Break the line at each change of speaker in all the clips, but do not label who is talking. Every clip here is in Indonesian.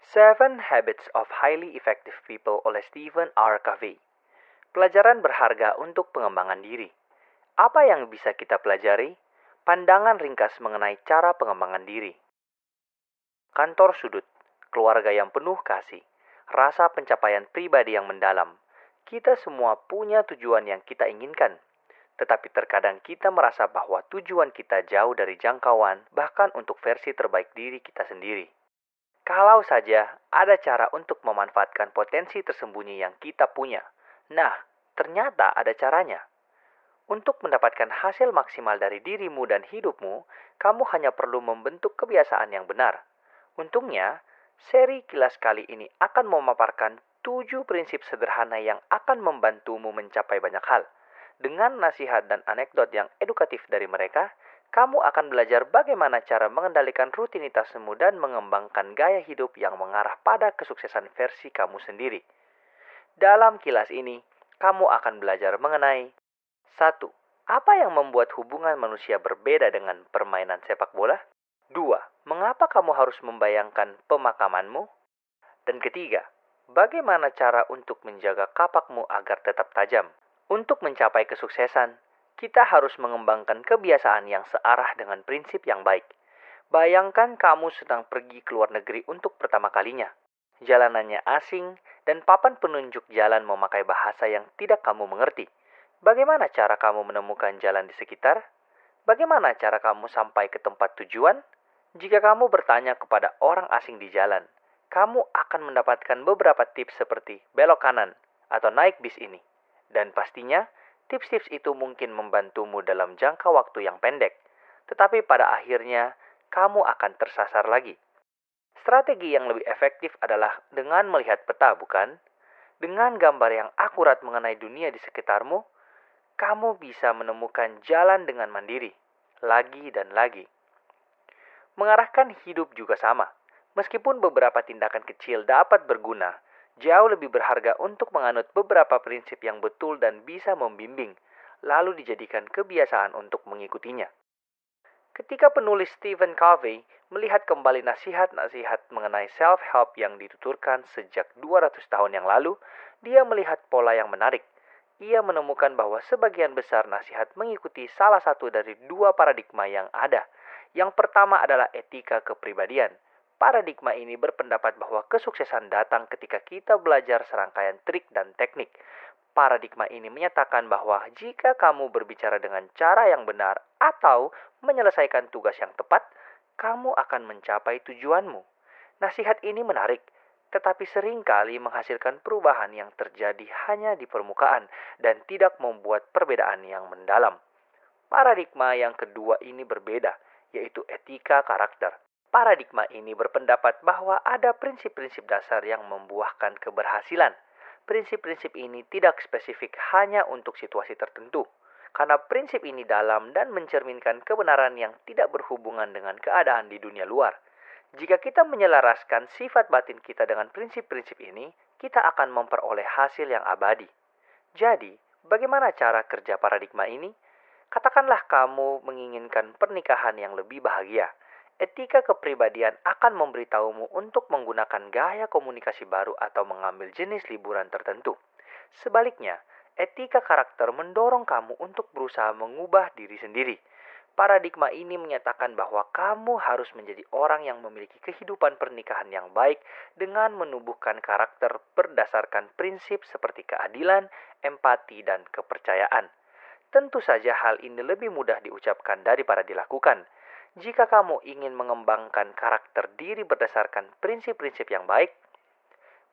Seven Habits of Highly Effective People oleh Stephen R. Covey. Pelajaran berharga untuk pengembangan diri. Apa yang bisa kita pelajari? Pandangan ringkas mengenai cara pengembangan diri. Kantor sudut, keluarga yang penuh kasih, rasa pencapaian pribadi yang mendalam. Kita semua punya tujuan yang kita inginkan. Tetapi terkadang kita merasa bahwa tujuan kita jauh dari jangkauan, bahkan untuk versi terbaik diri kita sendiri. Kalau saja ada cara untuk memanfaatkan potensi tersembunyi yang kita punya. Nah, ternyata ada caranya. Untuk mendapatkan hasil maksimal dari dirimu dan hidupmu, kamu hanya perlu membentuk kebiasaan yang benar. Untungnya, seri kilas kali ini akan memaparkan 7 prinsip sederhana yang akan membantumu mencapai banyak hal. Dengan nasihat dan anekdot yang edukatif dari mereka, kamu akan belajar bagaimana cara mengendalikan rutinitasmu dan mengembangkan gaya hidup yang mengarah pada kesuksesan versi kamu sendiri. Dalam kilas ini, kamu akan belajar mengenai 1. Apa yang membuat hubungan manusia berbeda dengan permainan sepak bola? 2. Mengapa kamu harus membayangkan pemakamanmu? Dan ketiga, bagaimana cara untuk menjaga kapakmu agar tetap tajam? Untuk mencapai kesuksesan, kita harus mengembangkan kebiasaan yang searah dengan prinsip yang baik. Bayangkan kamu sedang pergi ke luar negeri untuk pertama kalinya. Jalanannya asing dan papan penunjuk jalan memakai bahasa yang tidak kamu mengerti. Bagaimana cara kamu menemukan jalan di sekitar? Bagaimana cara kamu sampai ke tempat tujuan? Jika kamu bertanya kepada orang asing di jalan, kamu akan mendapatkan beberapa tips seperti belok kanan atau naik bis ini. Dan pastinya, tips-tips itu mungkin membantumu dalam jangka waktu yang pendek. Tetapi pada akhirnya, kamu akan tersasar lagi. Strategi yang lebih efektif adalah dengan melihat peta, bukan? Dengan gambar yang akurat mengenai dunia di sekitarmu, kamu bisa menemukan jalan dengan mandiri, lagi dan lagi. Mengarahkan hidup juga sama. Meskipun beberapa tindakan kecil dapat berguna, jauh lebih berharga untuk menganut beberapa prinsip yang betul dan bisa membimbing, lalu dijadikan kebiasaan untuk mengikutinya. Ketika penulis Stephen Covey melihat kembali nasihat-nasihat mengenai self-help yang dituturkan sejak 200 tahun yang lalu, dia melihat pola yang menarik. Ia menemukan bahwa sebagian besar nasihat mengikuti salah satu dari 2 paradigma yang ada. Yang pertama adalah etika kepribadian. Paradigma ini berpendapat bahwa kesuksesan datang ketika kita belajar serangkaian trik dan teknik. Paradigma ini menyatakan bahwa jika kamu berbicara dengan cara yang benar atau menyelesaikan tugas yang tepat, kamu akan mencapai tujuanmu. Nasihat ini menarik, tetapi seringkali menghasilkan perubahan yang terjadi hanya di permukaan dan tidak membuat perbedaan yang mendalam. Paradigma yang kedua ini berbeda, yaitu etika karakter. Paradigma ini berpendapat bahwa ada prinsip-prinsip dasar yang membuahkan keberhasilan. Prinsip-prinsip ini tidak spesifik hanya untuk situasi tertentu, karena prinsip ini dalam dan mencerminkan kebenaran yang tidak berhubungan dengan keadaan di dunia luar. Jika kita menyelaraskan sifat batin kita dengan prinsip-prinsip ini, kita akan memperoleh hasil yang abadi. Jadi, bagaimana cara kerja paradigma ini? Katakanlah kamu menginginkan pernikahan yang lebih bahagia. Etika kepribadian akan memberitahumu untuk menggunakan gaya komunikasi baru atau mengambil jenis liburan tertentu. Sebaliknya, etika karakter mendorong kamu untuk berusaha mengubah diri sendiri. Paradigma ini menyatakan bahwa kamu harus menjadi orang yang memiliki kehidupan pernikahan yang baik dengan menumbuhkan karakter berdasarkan prinsip seperti keadilan, empati, dan kepercayaan. Tentu saja hal ini lebih mudah diucapkan daripada dilakukan. Jika kamu ingin mengembangkan karakter diri berdasarkan prinsip-prinsip yang baik,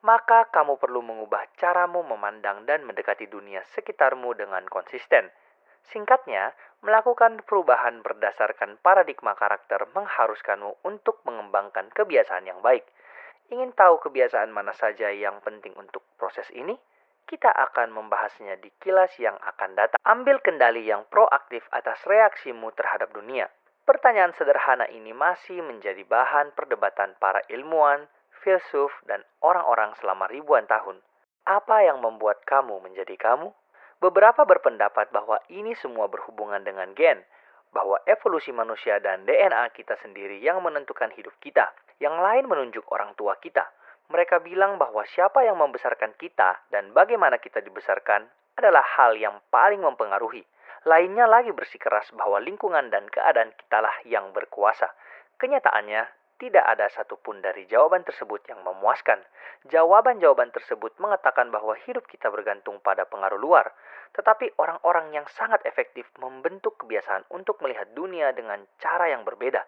maka kamu perlu mengubah caramu memandang dan mendekati dunia sekitarmu dengan konsisten. Singkatnya, melakukan perubahan berdasarkan paradigma karakter mengharuskanmu untuk mengembangkan kebiasaan yang baik. Ingin tahu kebiasaan mana saja yang penting untuk proses ini? Kita akan membahasnya di kilas yang akan datang. Ambil kendali yang proaktif atas reaksimu terhadap dunia. Pertanyaan sederhana ini masih menjadi bahan perdebatan para ilmuwan, filsuf, dan orang-orang selama ribuan tahun. Apa yang membuat kamu menjadi kamu? Beberapa berpendapat bahwa ini semua berhubungan dengan gen, bahwa evolusi manusia dan DNA kita sendiri yang menentukan hidup kita. Yang lain menunjuk orang tua kita. Mereka bilang bahwa siapa yang membesarkan kita dan bagaimana kita dibesarkan adalah hal yang paling mempengaruhi. Lainnya lagi bersikeras bahwa lingkungan dan keadaan kitalah yang berkuasa. Kenyataannya, tidak ada satupun dari jawaban tersebut yang memuaskan. Jawaban-jawaban tersebut mengatakan bahwa hidup kita bergantung pada pengaruh luar. Tetapi orang-orang yang sangat efektif membentuk kebiasaan untuk melihat dunia dengan cara yang berbeda.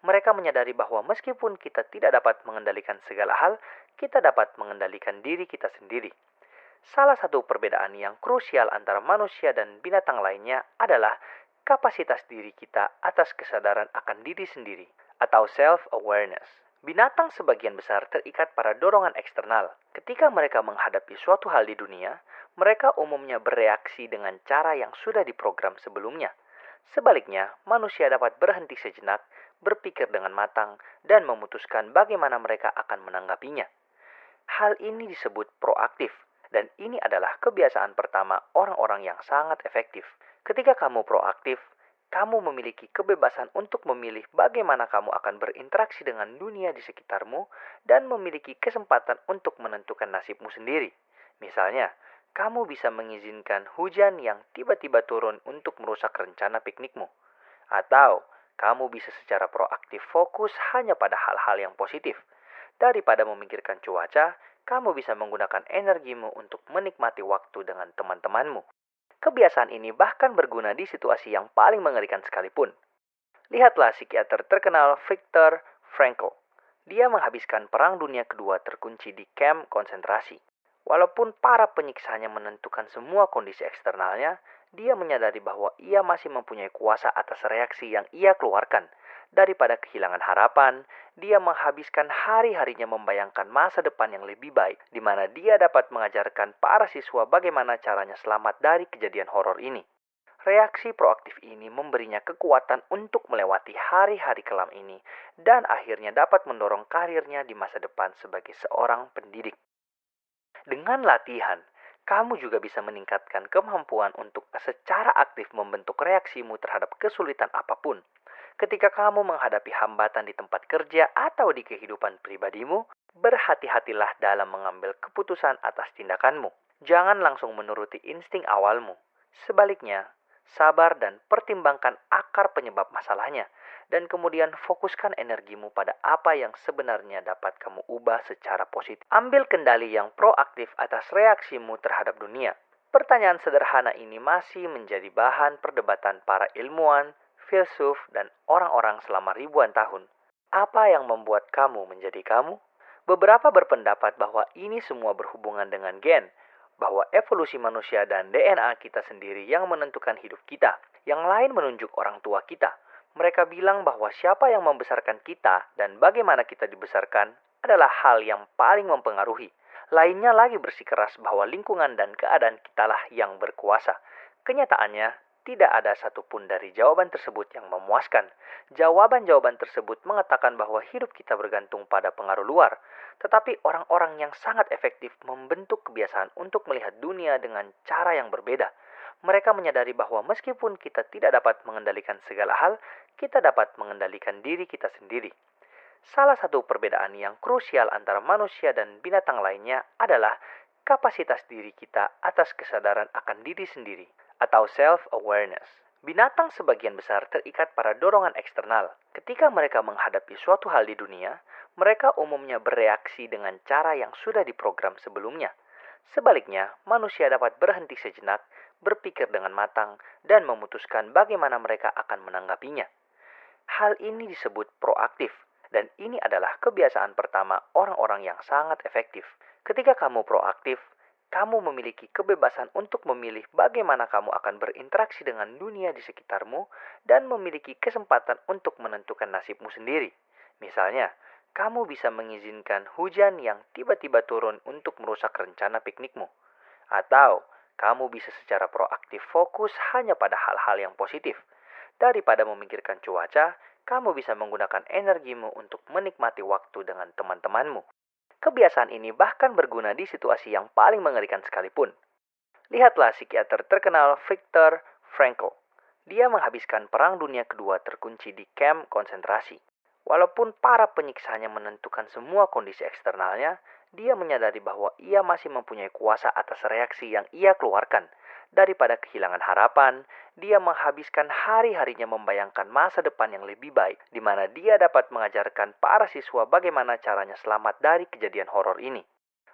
Mereka menyadari bahwa meskipun kita tidak dapat mengendalikan segala hal, kita dapat mengendalikan diri kita sendiri. Salah satu perbedaan yang krusial antara manusia dan binatang lainnya adalah kapasitas diri kita atas kesadaran akan diri sendiri atau self-awareness. Binatang sebagian besar terikat pada dorongan eksternal. Ketika mereka menghadapi suatu hal di dunia, mereka umumnya bereaksi dengan cara yang sudah diprogram sebelumnya. Sebaliknya, manusia dapat berhenti sejenak, berpikir dengan matang, dan memutuskan bagaimana mereka akan menanggapinya. Hal ini disebut proaktif, dan ini adalah kebiasaan pertama orang-orang yang sangat efektif. Ketika kamu proaktif, kamu memiliki kebebasan untuk memilih bagaimana kamu akan berinteraksi dengan dunia di sekitarmu dan memiliki kesempatan untuk menentukan nasibmu sendiri. Misalnya, kamu bisa mengizinkan hujan yang tiba-tiba turun untuk merusak rencana piknikmu. Atau, kamu bisa secara proaktif fokus hanya pada hal-hal yang positif. Daripada memikirkan cuaca, kamu bisa menggunakan energimu untuk menikmati waktu dengan teman-temanmu. Kebiasaan ini bahkan berguna di situasi yang paling mengerikan sekalipun. Lihatlah psikiater terkenal Viktor Frankl. Dia menghabiskan Perang Dunia Kedua terkunci di kamp konsentrasi. Walaupun para penyiksanya menentukan semua kondisi eksternalnya, dia menyadari bahwa ia masih mempunyai kuasa atas reaksi yang ia keluarkan. Daripada kehilangan harapan, dia menghabiskan hari-harinya membayangkan masa depan yang lebih baik, di mana dia dapat mengajarkan para siswa bagaimana caranya selamat dari kejadian horor ini. Reaksi proaktif ini memberinya kekuatan untuk melewati hari-hari kelam ini dan akhirnya dapat mendorong karirnya di masa depan sebagai seorang pendidik. Dengan latihan, kamu juga bisa meningkatkan kemampuan untuk secara aktif membentuk reaksimu terhadap kesulitan apapun. Ketika kamu menghadapi hambatan di tempat kerja atau di kehidupan pribadimu, berhati-hatilah dalam mengambil keputusan atas tindakanmu. Jangan langsung menuruti insting awalmu. Sebaliknya, sabar dan pertimbangkan akar penyebab masalahnya, dan kemudian fokuskan energimu pada apa yang sebenarnya dapat kamu ubah secara positif. Ambil kendali yang proaktif atas reaksimu terhadap dunia. Pertanyaan sederhana ini masih menjadi bahan perdebatan para ilmuwan, filsuf, dan orang-orang selama ribuan tahun. Apa yang membuat kamu menjadi kamu? Beberapa berpendapat bahwa ini semua berhubungan dengan gen, bahwa evolusi manusia dan DNA kita sendiri yang menentukan hidup kita. Yang lain menunjuk orang tua kita. Mereka bilang bahwa siapa yang membesarkan kita dan bagaimana kita dibesarkan adalah hal yang paling mempengaruhi. Lainnya lagi bersikeras bahwa lingkungan dan keadaan kitalah yang berkuasa. Kenyataannya, tidak ada satupun dari jawaban tersebut yang memuaskan. Jawaban-jawaban tersebut mengatakan bahwa hidup kita bergantung pada pengaruh luar. Tetapi orang-orang yang sangat efektif membentuk kebiasaan untuk melihat dunia dengan cara yang berbeda. Mereka menyadari bahwa meskipun kita tidak dapat mengendalikan segala hal, kita dapat mengendalikan diri kita sendiri. Salah satu perbedaan yang krusial antara manusia dan binatang lainnya adalah kapasitas diri kita atas kesadaran akan diri sendiri atau self-awareness. Binatang sebagian besar terikat pada dorongan eksternal. Ketika mereka menghadapi suatu hal di dunia, mereka umumnya bereaksi dengan cara yang sudah diprogram sebelumnya. Sebaliknya, manusia dapat berhenti sejenak, berpikir dengan matang, dan memutuskan bagaimana mereka akan menanggapinya. Hal ini disebut proaktif, dan ini adalah kebiasaan pertama orang-orang yang sangat efektif. Ketika kamu proaktif, kamu memiliki kebebasan untuk memilih bagaimana kamu akan berinteraksi dengan dunia di sekitarmu dan memiliki kesempatan untuk menentukan nasibmu sendiri. Misalnya, kamu bisa mengizinkan hujan yang tiba-tiba turun untuk merusak rencana piknikmu. Atau, kamu bisa secara proaktif fokus hanya pada hal-hal yang positif. Daripada memikirkan cuaca, kamu bisa menggunakan energimu untuk menikmati waktu dengan teman-temanmu. Kebiasaan ini bahkan berguna di situasi yang paling mengerikan sekalipun. Lihatlah psikiater terkenal Viktor Frankl. Dia menghabiskan Perang Dunia Kedua terkunci di kamp konsentrasi. Walaupun para penyiksanya menentukan semua kondisi eksternalnya, Dia menyadari bahwa ia masih mempunyai kuasa atas reaksi yang ia keluarkan. Daripada kehilangan harapan, dia menghabiskan hari-harinya membayangkan masa depan yang lebih baik, di mana dia dapat mengajarkan para siswa bagaimana caranya selamat dari kejadian horor ini.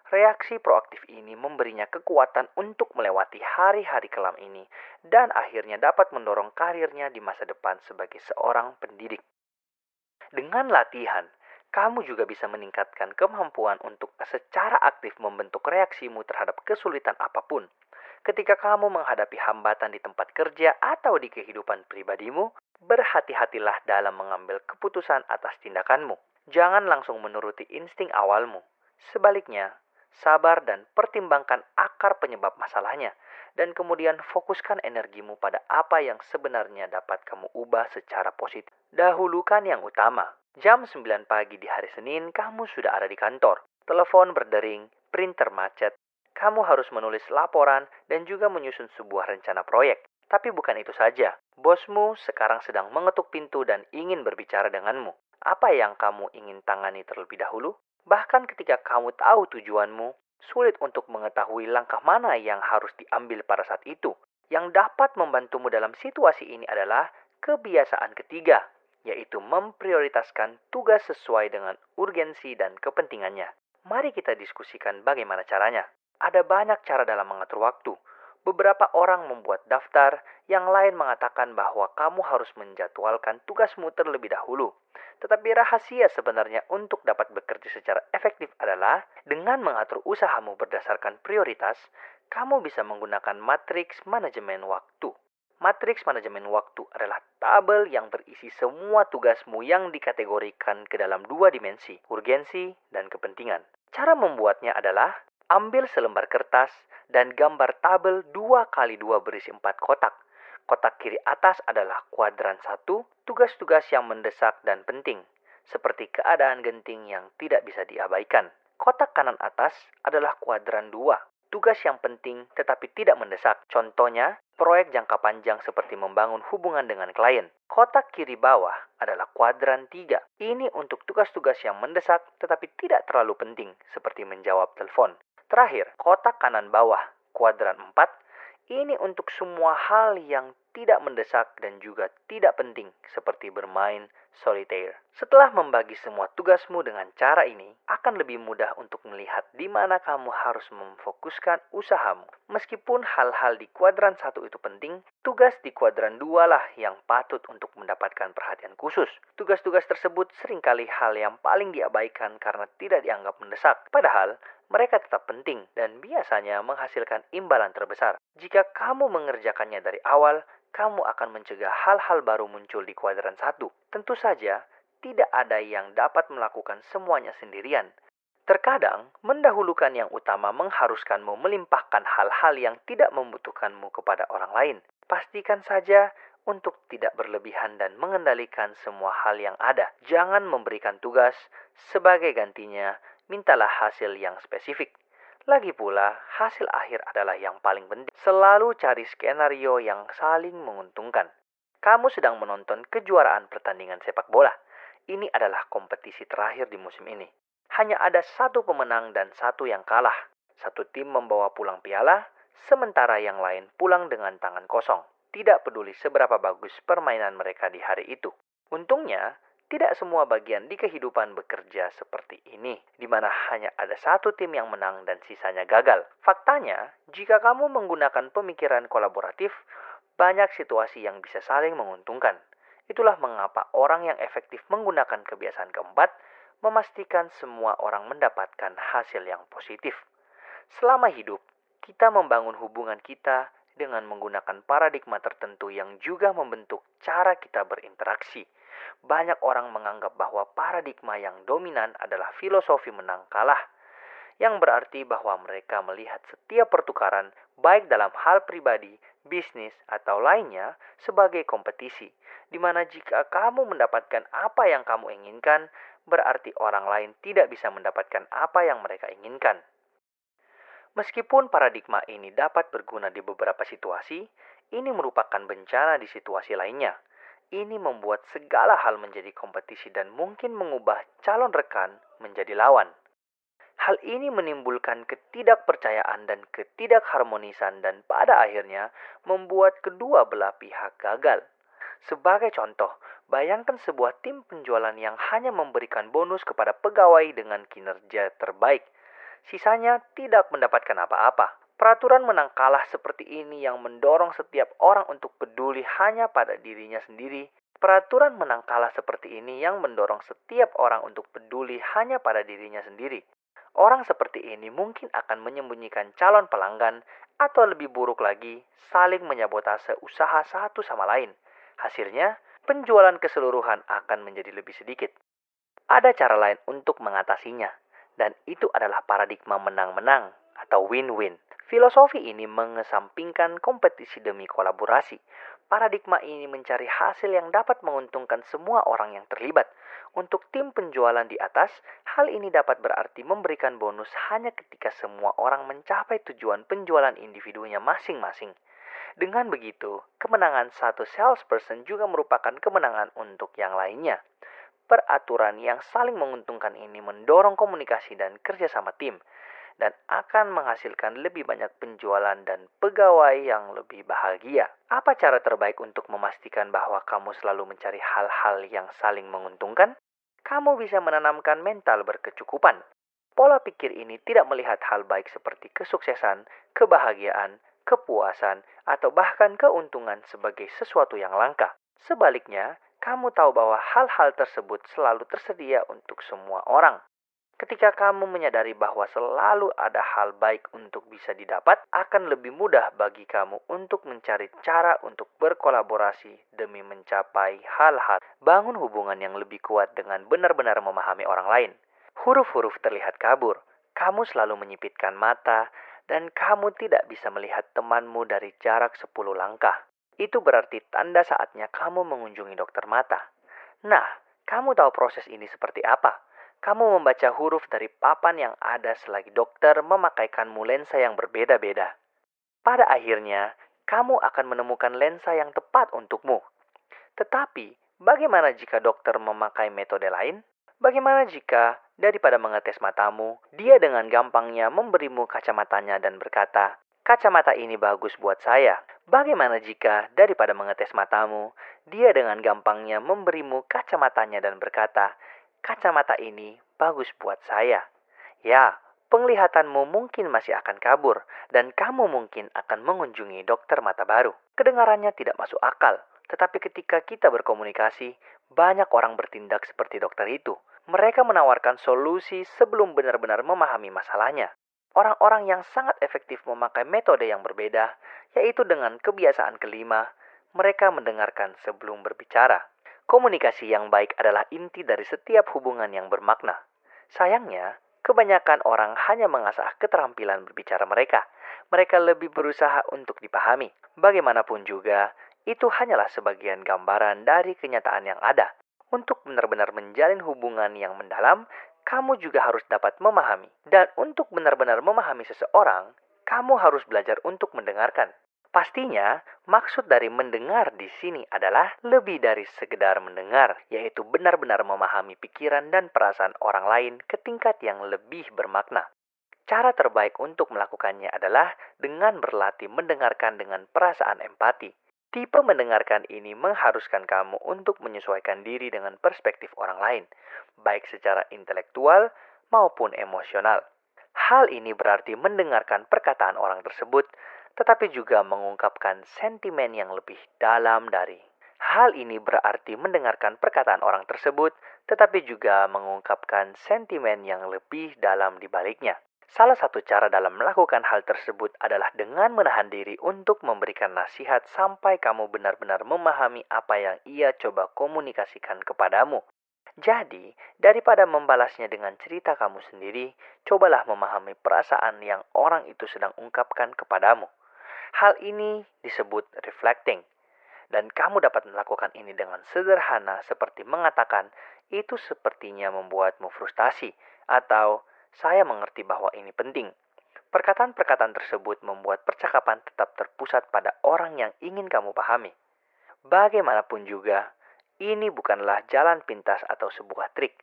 Reaksi proaktif ini memberinya kekuatan untuk melewati hari-hari kelam ini dan akhirnya dapat mendorong karirnya di masa depan sebagai seorang pendidik. Dengan latihan, kamu juga bisa meningkatkan kemampuan untuk secara aktif membentuk reaksimu terhadap kesulitan apapun. Ketika kamu menghadapi hambatan di tempat kerja atau di kehidupan pribadimu, berhati-hatilah dalam mengambil keputusan atas tindakanmu. Jangan langsung menuruti insting awalmu. Sebaliknya, sabar dan pertimbangkan akar penyebab masalahnya, dan kemudian fokuskan energimu pada apa yang sebenarnya dapat kamu ubah secara positif. Dahulukan yang utama. Jam 9 pagi di hari Senin, kamu sudah ada di kantor. Telepon berdering, printer macet. Kamu harus menulis laporan dan juga menyusun sebuah rencana proyek. Tapi bukan itu saja. Bosmu sekarang sedang mengetuk pintu dan ingin berbicara denganmu. Apa yang kamu ingin tangani terlebih dahulu? Bahkan ketika kamu tahu tujuanmu, sulit untuk mengetahui langkah mana yang harus diambil pada saat itu. Yang dapat membantumu dalam situasi ini adalah kebiasaan ketiga, yaitu memprioritaskan tugas sesuai dengan urgensi dan kepentingannya. Mari kita diskusikan bagaimana caranya. Ada banyak cara dalam mengatur waktu. Beberapa orang membuat daftar, yang lain mengatakan bahwa kamu harus menjadwalkan tugasmu terlebih dahulu. Tetapi rahasia sebenarnya untuk dapat bekerja secara efektif adalah dengan mengatur usahamu berdasarkan prioritas, kamu bisa menggunakan matriks manajemen waktu. Matriks manajemen waktu adalah tabel yang berisi semua tugasmu yang dikategorikan ke dalam dua dimensi, urgensi dan kepentingan. Cara membuatnya adalah ambil selembar kertas dan gambar tabel 2x2 berisi 4 kotak. Kotak kiri atas adalah kuadran 1, tugas-tugas yang mendesak dan penting, seperti keadaan genting yang tidak bisa diabaikan. Kotak kanan atas adalah kuadran 2, tugas yang penting tetapi tidak mendesak. Contohnya, proyek jangka panjang seperti membangun hubungan dengan klien. Kotak kiri bawah adalah kuadran 3. Ini untuk tugas-tugas yang mendesak tetapi tidak terlalu penting, seperti menjawab telepon. Terakhir, kotak kanan bawah, kuadran 4, ini untuk semua hal yang tidak mendesak dan juga tidak penting, seperti bermain solitaire. Setelah membagi semua tugasmu dengan cara ini, akan lebih mudah untuk melihat di mana kamu harus memfokuskan usahamu. Meskipun hal-hal di kuadran 1 itu penting, tugas di kuadran 2 lah yang patut untuk mendapatkan perhatian khusus. Tugas-tugas tersebut seringkali hal yang paling diabaikan karena tidak dianggap mendesak. Padahal, mereka tetap penting dan biasanya menghasilkan imbalan terbesar. Jika kamu mengerjakannya dari awal, kamu akan mencegah hal-hal baru muncul di kuadran 1. Tentu saja, tidak ada yang dapat melakukan semuanya sendirian. Terkadang, mendahulukan yang utama mengharuskanmu melimpahkan hal-hal yang tidak membutuhkanmu kepada orang lain. Pastikan saja untuk tidak berlebihan dan mengendalikan semua hal yang ada. Jangan memberikan tugas, sebagai gantinya, mintalah hasil yang spesifik. Lagi pula, hasil akhir adalah yang paling penting. Selalu cari skenario yang saling menguntungkan. Kamu sedang menonton kejuaraan pertandingan sepak bola. Ini adalah kompetisi terakhir di musim ini. Hanya ada satu pemenang dan satu yang kalah. Satu tim membawa pulang piala, sementara yang lain pulang dengan tangan kosong. Tidak peduli seberapa bagus permainan mereka di hari itu. Untungnya, tidak semua bagian di kehidupan bekerja seperti ini, di mana hanya ada satu tim yang menang dan sisanya gagal. Faktanya, jika kamu menggunakan pemikiran kolaboratif, banyak situasi yang bisa saling menguntungkan. Itulah mengapa orang yang efektif menggunakan kebiasaan keempat, memastikan semua orang mendapatkan hasil yang positif. Selama hidup, kita membangun hubungan kita dengan menggunakan paradigma tertentu yang juga membentuk cara kita berinteraksi. Banyak orang menganggap bahwa paradigma yang dominan adalah filosofi menang kalah, yang berarti bahwa mereka melihat setiap pertukaran, baik dalam hal pribadi, bisnis, atau lainnya, sebagai kompetisi, di mana jika kamu mendapatkan apa yang kamu inginkan, berarti orang lain tidak bisa mendapatkan apa yang mereka inginkan. Meskipun paradigma ini dapat berguna di beberapa situasi, ini merupakan bencana di situasi lainnya. Ini membuat segala hal menjadi kompetisi dan mungkin mengubah calon rekan menjadi lawan. Hal ini menimbulkan ketidakpercayaan dan ketidakharmonisan dan pada akhirnya membuat kedua belah pihak gagal. Sebagai contoh, bayangkan sebuah tim penjualan yang hanya memberikan bonus kepada pegawai dengan kinerja terbaik. Sisanya tidak mendapatkan apa-apa. Peraturan menang kalah seperti ini yang mendorong setiap orang untuk peduli hanya pada dirinya sendiri. Peraturan menang kalah seperti ini yang mendorong setiap orang untuk peduli hanya pada dirinya sendiri. Orang seperti ini mungkin akan menyembunyikan calon pelanggan atau lebih buruk lagi, saling menyabotase usaha satu sama lain. Hasilnya, penjualan keseluruhan akan menjadi lebih sedikit. Ada cara lain untuk mengatasinya, dan itu adalah paradigma menang-menang atau win-win. Filosofi ini mengesampingkan kompetisi demi kolaborasi. Paradigma ini mencari hasil yang dapat menguntungkan semua orang yang terlibat. Untuk tim penjualan di atas, hal ini dapat berarti memberikan bonus hanya ketika semua orang mencapai tujuan penjualan individunya masing-masing. Dengan begitu, kemenangan satu salesperson juga merupakan kemenangan untuk yang lainnya. Peraturan yang saling menguntungkan ini mendorong komunikasi dan kerjasama tim, dan akan menghasilkan lebih banyak penjualan dan pegawai yang lebih bahagia. Apa cara terbaik untuk memastikan bahwa kamu selalu mencari hal-hal yang saling menguntungkan? Kamu bisa menanamkan mental berkecukupan. Pola pikir ini tidak melihat hal baik seperti kesuksesan, kebahagiaan, kepuasan, atau bahkan keuntungan sebagai sesuatu yang langka. Sebaliknya, kamu tahu bahwa hal-hal tersebut selalu tersedia untuk semua orang. Ketika kamu menyadari bahwa selalu ada hal baik untuk bisa didapat, akan lebih mudah bagi kamu untuk mencari cara untuk berkolaborasi demi mencapai hal-hal. Bangun hubungan yang lebih kuat dengan benar-benar memahami orang lain. Huruf-huruf terlihat kabur, kamu selalu menyipitkan mata, dan kamu tidak bisa melihat temanmu dari jarak 10 langkah. Itu berarti tanda saatnya kamu mengunjungi dokter mata. Nah, kamu tahu proses ini seperti apa? Kamu membaca huruf dari papan yang ada selagi dokter memakaikanmu lensa yang berbeda-beda. Pada akhirnya, kamu akan menemukan lensa yang tepat untukmu. Tetapi, bagaimana jika dokter memakai metode lain? Bagaimana jika, daripada mengetes matamu, dia dengan gampangnya memberimu kacamatanya dan berkata, "Kacamata ini bagus buat saya." Bagaimana jika, daripada mengetes matamu, dia dengan gampangnya memberimu kacamatanya dan berkata, "Kacamata ini bagus buat saya." Ya, penglihatanmu mungkin masih akan kabur, dan kamu mungkin akan mengunjungi dokter mata baru. Kedengarannya tidak masuk akal, tetapi ketika kita berkomunikasi, banyak orang bertindak seperti dokter itu. Mereka menawarkan solusi sebelum benar-benar memahami masalahnya. Orang-orang yang sangat efektif memakai metode yang berbeda, yaitu dengan kebiasaan kelima, mereka mendengarkan sebelum berbicara. Komunikasi yang baik adalah inti dari setiap hubungan yang bermakna. Sayangnya, kebanyakan orang hanya mengasah keterampilan berbicara mereka. Mereka lebih berusaha untuk dipahami. Bagaimanapun juga, itu hanyalah sebagian gambaran dari kenyataan yang ada. Untuk benar-benar menjalin hubungan yang mendalam, kamu juga harus dapat memahami. Dan untuk benar-benar memahami seseorang, kamu harus belajar untuk mendengarkan. Pastinya, maksud dari mendengar di sini adalah lebih dari sekedar mendengar, yaitu benar-benar memahami pikiran dan perasaan orang lain ke tingkat yang lebih bermakna. Cara terbaik untuk melakukannya adalah dengan berlatih mendengarkan dengan perasaan empati. Tipe mendengarkan ini mengharuskan kamu untuk menyesuaikan diri dengan perspektif orang lain, baik secara intelektual maupun emosional. Hal ini berarti mendengarkan perkataan orang tersebut, tetapi juga mengungkapkan sentimen yang lebih dalam dari. Hal ini berarti mendengarkan perkataan orang tersebut, tetapi juga mengungkapkan sentimen yang lebih dalam di baliknya. Salah satu cara dalam melakukan hal tersebut adalah dengan menahan diri untuk memberikan nasihat sampai kamu benar-benar memahami apa yang ia coba komunikasikan kepadamu. Jadi, daripada membalasnya dengan cerita kamu sendiri, cobalah memahami perasaan yang orang itu sedang ungkapkan kepadamu. Hal ini disebut reflecting. Dan kamu dapat melakukan ini dengan sederhana seperti mengatakan, "Itu sepertinya membuatmu frustasi," atau "Saya mengerti bahwa ini penting." Perkataan-perkataan tersebut membuat percakapan tetap terpusat pada orang yang ingin kamu pahami. Bagaimanapun juga, ini bukanlah jalan pintas atau sebuah trik.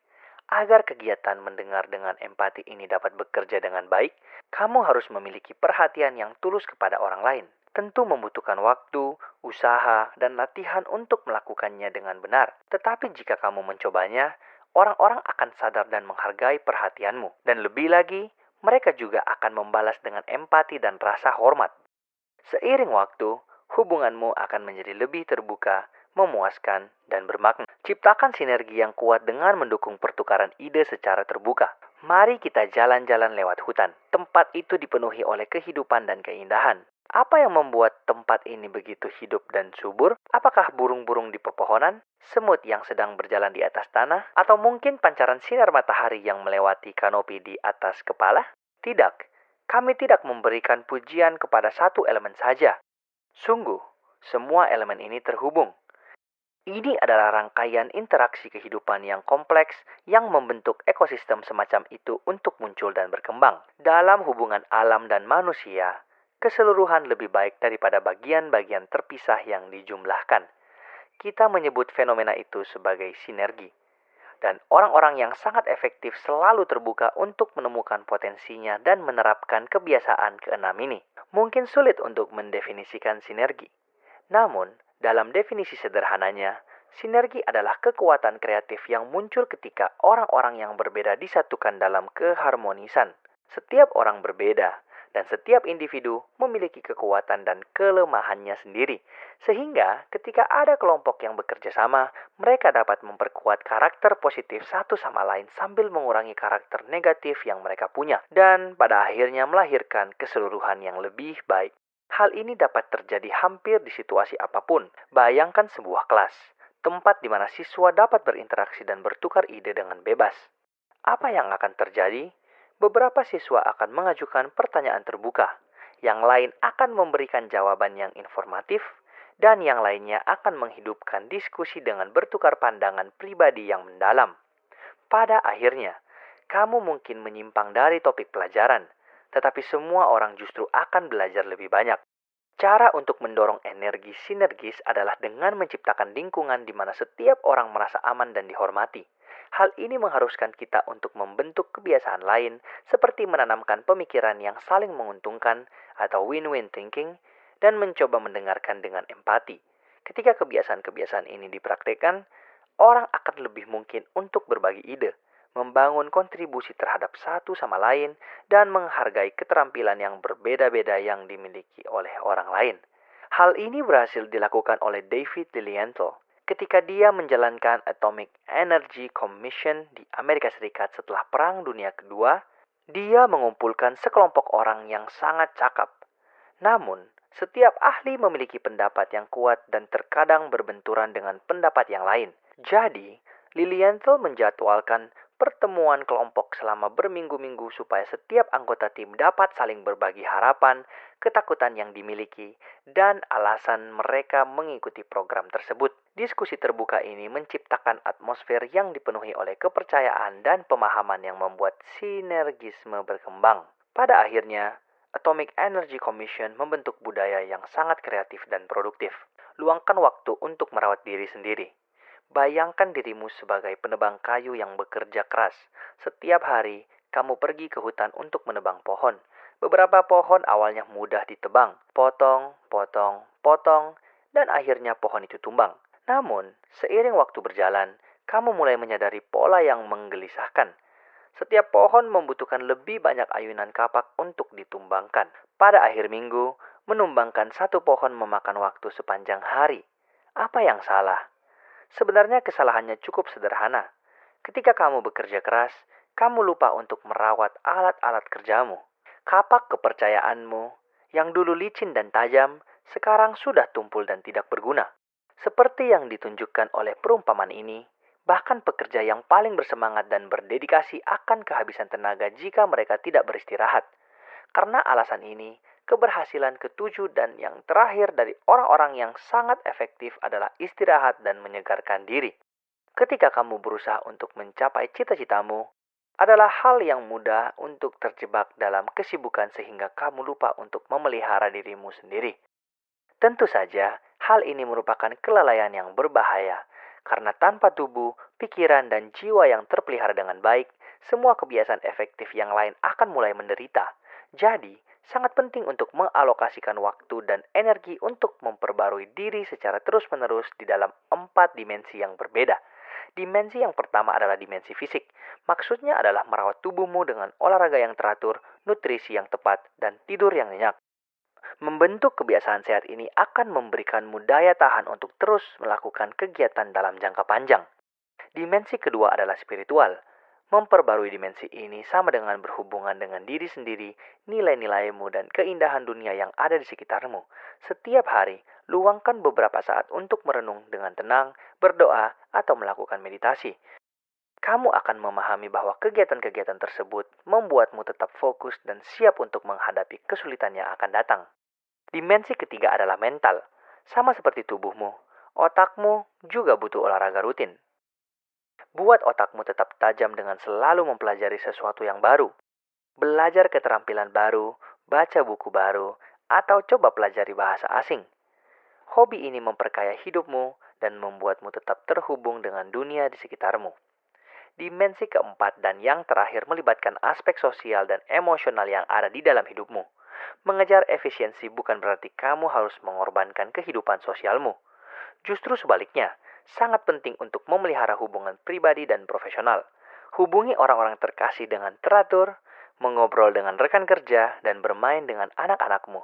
Agar kegiatan mendengar dengan empati ini dapat bekerja dengan baik, kamu harus memiliki perhatian yang tulus kepada orang lain. Tentu membutuhkan waktu, usaha, dan latihan untuk melakukannya dengan benar. Tetapi jika kamu mencobanya, orang-orang akan sadar dan menghargai perhatianmu. Dan lebih lagi, mereka juga akan membalas dengan empati dan rasa hormat. Seiring waktu, hubunganmu akan menjadi lebih terbuka, memuaskan, dan bermakna. Ciptakan sinergi yang kuat dengan mendukung pertukaran ide secara terbuka. Mari kita jalan-jalan lewat hutan. Tempat itu dipenuhi oleh kehidupan dan keindahan. Apa yang membuat tempat ini begitu hidup dan subur? Apakah burung-burung di pepohonan, semut yang sedang berjalan di atas tanah, atau mungkin pancaran sinar matahari yang melewati kanopi di atas kepala? Tidak, kami tidak memberikan pujian kepada satu elemen saja. Sungguh, semua elemen ini terhubung. Ini adalah rangkaian interaksi kehidupan yang kompleks yang membentuk ekosistem semacam itu untuk muncul dan berkembang. Dalam hubungan alam dan manusia, keseluruhan lebih baik daripada bagian-bagian terpisah yang dijumlahkan. Kita menyebut fenomena itu sebagai sinergi. Dan orang-orang yang sangat efektif selalu terbuka untuk menemukan potensinya dan menerapkan kebiasaan keenam ini. Mungkin sulit untuk mendefinisikan sinergi. Namun, dalam definisi sederhananya, sinergi adalah kekuatan kreatif yang muncul ketika orang-orang yang berbeda disatukan dalam keharmonisan. Setiap orang berbeda, dan setiap individu memiliki kekuatan dan kelemahannya sendiri. Sehingga ketika ada kelompok yang bekerja sama, mereka dapat memperkuat karakter positif satu sama lain sambil mengurangi karakter negatif yang mereka punya. Dan pada akhirnya melahirkan keseluruhan yang lebih baik. Hal ini dapat terjadi hampir di situasi apapun. Bayangkan sebuah kelas, tempat di mana siswa dapat berinteraksi dan bertukar ide dengan bebas. Apa yang akan terjadi? Beberapa siswa akan mengajukan pertanyaan terbuka, yang lain akan memberikan jawaban yang informatif, dan yang lainnya akan menghidupkan diskusi dengan bertukar pandangan pribadi yang mendalam. Pada akhirnya, kamu mungkin menyimpang dari topik pelajaran, tetapi semua orang justru akan belajar lebih banyak. Cara untuk mendorong energi sinergis adalah dengan menciptakan lingkungan di mana setiap orang merasa aman dan dihormati. Hal ini mengharuskan kita untuk membentuk kebiasaan lain, seperti menanamkan pemikiran yang saling menguntungkan atau win-win thinking, dan mencoba mendengarkan dengan empati. Ketika kebiasaan-kebiasaan ini dipraktikkan, orang akan lebih mungkin untuk berbagi ide, membangun kontribusi terhadap satu sama lain, dan menghargai keterampilan yang berbeda-beda yang dimiliki oleh orang lain. Hal ini berhasil dilakukan oleh David Lilienthal ketika dia menjalankan Atomic Energy Commission di Amerika Serikat setelah Perang Dunia Kedua. Dia mengumpulkan sekelompok orang yang sangat cakap. Namun, setiap ahli memiliki pendapat yang kuat dan terkadang berbenturan dengan pendapat yang lain. Jadi, Lilienthal menjadwalkan pertemuan kelompok selama berminggu-minggu supaya setiap anggota tim dapat saling berbagi harapan, ketakutan yang dimiliki, dan alasan mereka mengikuti program tersebut. Diskusi terbuka ini menciptakan atmosfer yang dipenuhi oleh kepercayaan dan pemahaman yang membuat sinergisme berkembang. Pada akhirnya, Atomic Energy Commission membentuk budaya yang sangat kreatif dan produktif. Luangkan waktu untuk merawat diri sendiri. Bayangkan dirimu sebagai penebang kayu yang bekerja keras. Setiap hari, kamu pergi ke hutan untuk menebang pohon. Beberapa pohon awalnya mudah ditebang. Potong, potong, potong, dan akhirnya pohon itu tumbang. Namun, seiring waktu berjalan, kamu mulai menyadari pola yang menggelisahkan. Setiap pohon membutuhkan lebih banyak ayunan kapak untuk ditumbangkan. Pada akhir minggu, menumbangkan satu pohon memakan waktu sepanjang hari. Apa yang salah? Sebenarnya kesalahannya cukup sederhana. Ketika kamu bekerja keras, kamu lupa untuk merawat alat-alat kerjamu. Kapak kepercayaanmu, yang dulu licin dan tajam, sekarang sudah tumpul dan tidak berguna. Seperti yang ditunjukkan oleh perumpamaan ini, bahkan pekerja yang paling bersemangat dan berdedikasi akan kehabisan tenaga jika mereka tidak beristirahat. Karena alasan ini, keberhasilan ketujuh dan yang terakhir dari orang-orang yang sangat efektif adalah istirahat dan menyegarkan diri. Ketika kamu berusaha untuk mencapai cita-citamu, adalah hal yang mudah untuk terjebak dalam kesibukan sehingga kamu lupa untuk memelihara dirimu sendiri. Tentu saja, hal ini merupakan kelalaian yang berbahaya, Karena tanpa tubuh, pikiran, dan jiwa yang terpelihara dengan baik, semua kebiasaan efektif yang lain akan mulai menderita. Jadi, sangat penting untuk mengalokasikan waktu dan energi untuk memperbarui diri secara terus-menerus di dalam 4 dimensi yang berbeda. Dimensi yang pertama adalah dimensi fisik. Maksudnya adalah merawat tubuhmu dengan olahraga yang teratur, nutrisi yang tepat, dan tidur yang nyenyak. Membentuk kebiasaan sehat ini akan memberikanmu daya tahan untuk terus melakukan kegiatan dalam jangka panjang. Dimensi kedua adalah spiritual. Memperbarui dimensi ini sama dengan berhubungan dengan diri sendiri, nilai-nilaimu, dan keindahan dunia yang ada di sekitarmu. Setiap hari, luangkan beberapa saat untuk merenung dengan tenang, berdoa, atau melakukan meditasi. Kamu akan memahami bahwa kegiatan-kegiatan tersebut membuatmu tetap fokus dan siap untuk menghadapi kesulitan yang akan datang. Dimensi ketiga adalah mental. Sama seperti tubuhmu, otakmu juga butuh olahraga rutin. Buat otakmu tetap tajam dengan selalu mempelajari sesuatu yang baru. Belajar keterampilan baru, baca buku baru, atau coba pelajari bahasa asing. Hobi ini memperkaya hidupmu dan membuatmu tetap terhubung dengan dunia di sekitarmu. Dimensi keempat dan yang terakhir melibatkan aspek sosial dan emosional yang ada di dalam hidupmu. Mengejar efisiensi bukan berarti kamu harus mengorbankan kehidupan sosialmu. Justru sebaliknya, sangat penting untuk memelihara hubungan pribadi dan profesional. Hubungi orang-orang terkasih dengan teratur, mengobrol dengan rekan kerja, dan bermain dengan anak-anakmu.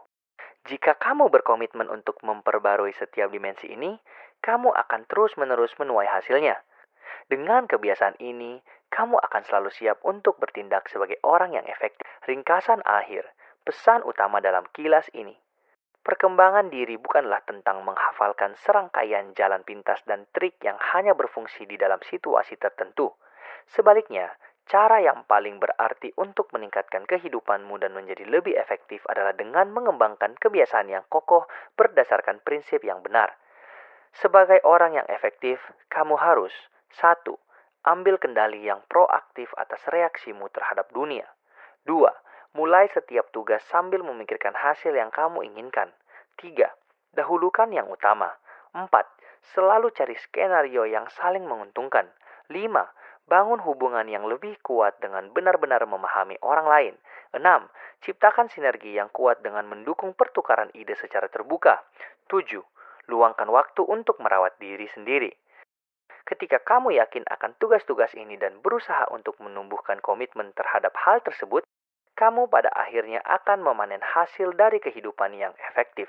Jika kamu berkomitmen untuk memperbarui setiap dimensi ini, kamu akan terus-menerus menuai hasilnya. Dengan kebiasaan ini, kamu akan selalu siap untuk bertindak sebagai orang yang efektif. Ringkasan akhir, pesan utama dalam kilas ini. Perkembangan diri bukanlah tentang menghafalkan serangkaian jalan pintas dan trik yang hanya berfungsi di dalam situasi tertentu. Sebaliknya, cara yang paling berarti untuk meningkatkan kehidupanmu dan menjadi lebih efektif adalah dengan mengembangkan kebiasaan yang kokoh berdasarkan prinsip yang benar. Sebagai orang yang efektif, kamu harus 1. Ambil kendali yang proaktif atas reaksimu terhadap dunia. 2. Mulai setiap tugas sambil memikirkan hasil yang kamu inginkan. 3. Dahulukan yang utama. 4. Selalu cari skenario yang saling menguntungkan. 5. Bangun hubungan yang lebih kuat dengan benar-benar memahami orang lain. 6. Ciptakan sinergi yang kuat dengan mendukung pertukaran ide secara terbuka. 7. Luangkan waktu untuk merawat diri sendiri. Ketika kamu yakin akan tugas-tugas ini dan berusaha untuk menumbuhkan komitmen terhadap hal tersebut, kamu pada akhirnya akan memanen hasil dari kehidupan yang efektif.